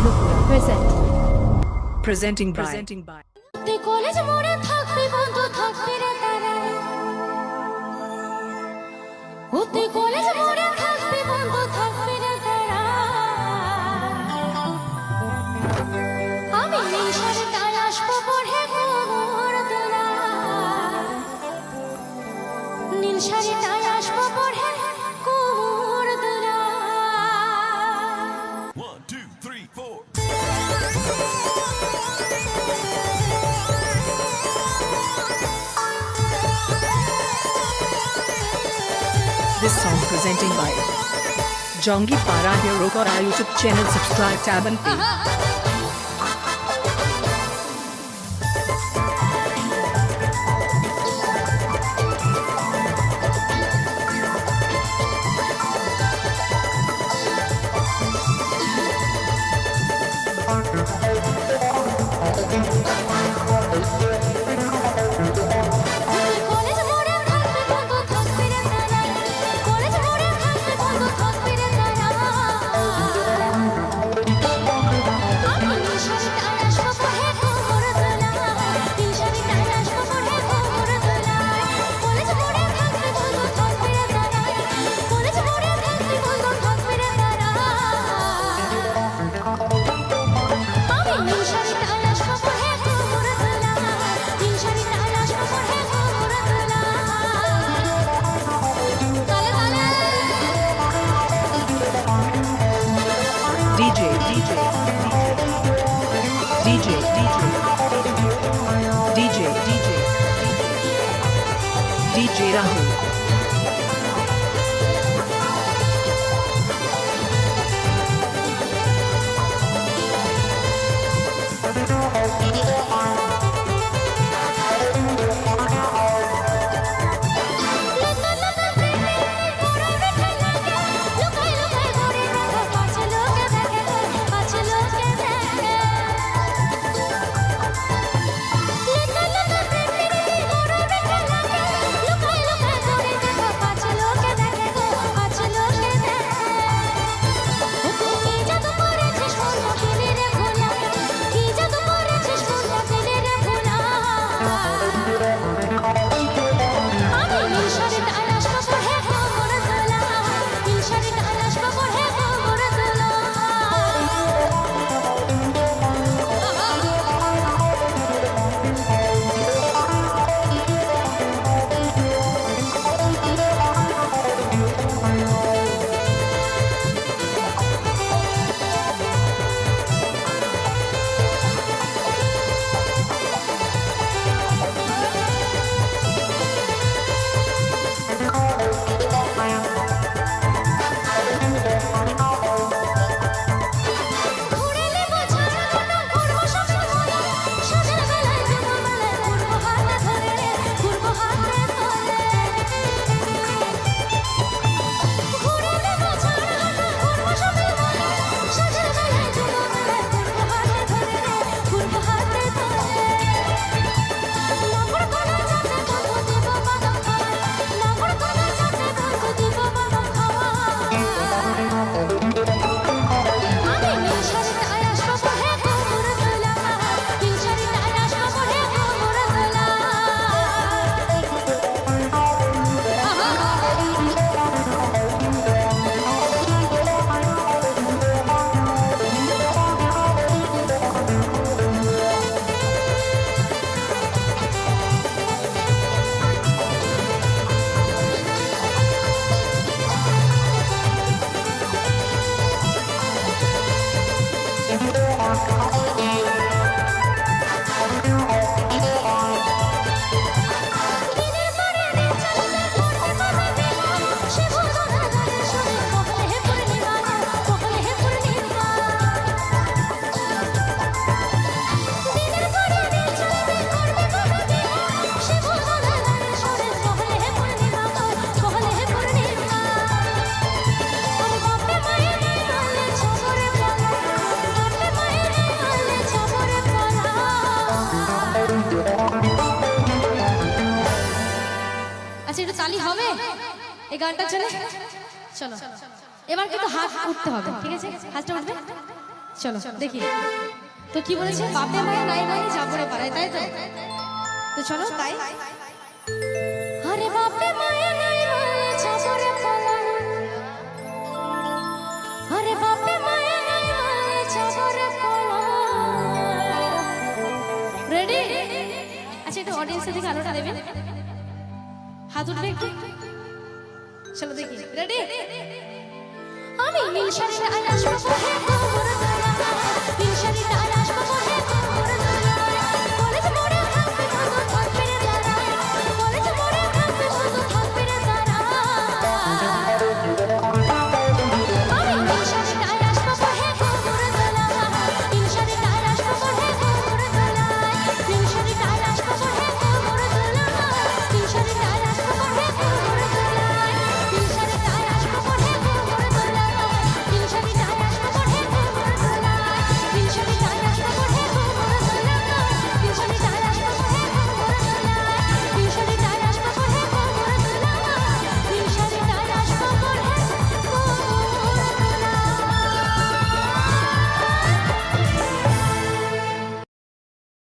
Nilupura present. Presenting by college মোড়ে থাকবি বন্ধু থাকবি রে তারা ওতে কলেজ মোড়ে থাকবি বন্ধু থাকবি রে তারা আমি নিশার তাই আসবো পড়ে গোর দোলা নীল শাড়ি তাই আসবো পড়ে গোর দোলা 1 2 3 4 this song presenting by Jongi Para Hero Kora YouTube channel subscribe tab and pay. College মোড়ে থাকবি বন্ধু থাকবি রে তারা কলেজ মোড়ে থাকবি বন্ধু থাকবি রে তারা আমি নিশারি তাই আসবো পড়ে গোর দোলা নিশারি তাই আসবো পড়ে গোর দোলা কলেজ মোড়ে থাকবি বন্ধু থাকবি রে তারা কলেজ মোড়ে থাকবি বন্ধু থাকবি রে তারা আমি নিশারি তাই আসবো পড়ে গোর দোলা নিশারি তাই আসবো পড়ে গোর দোলা তালে তালে DJ DJ DJ Rahul. তালি হবে এই গানটা চলে চলো এবার কিন্তু হাত উঠতে হবে ঠিক আছে হাতটা উঠবে চলো দেখি তো কি বলেছে, বাপে মায়ে নাই নাই যাবরে পাড়ায়, তাই তো? তো চলো তাই। আরে বাপে মায়া নাই মায়া চাপরে পালায়, আরে বাপে মায়া নাই মায়া চাপরে পালায়। রেডি? আচ্ছা একটু অডিয়েন্সের দিকে আলোটা দেবেন, হাত উঠবে একটু। চলো দেখি, রেডি? আমি নীল শাড়িতে আকাশ পাখি ঘুমোর দোলায়,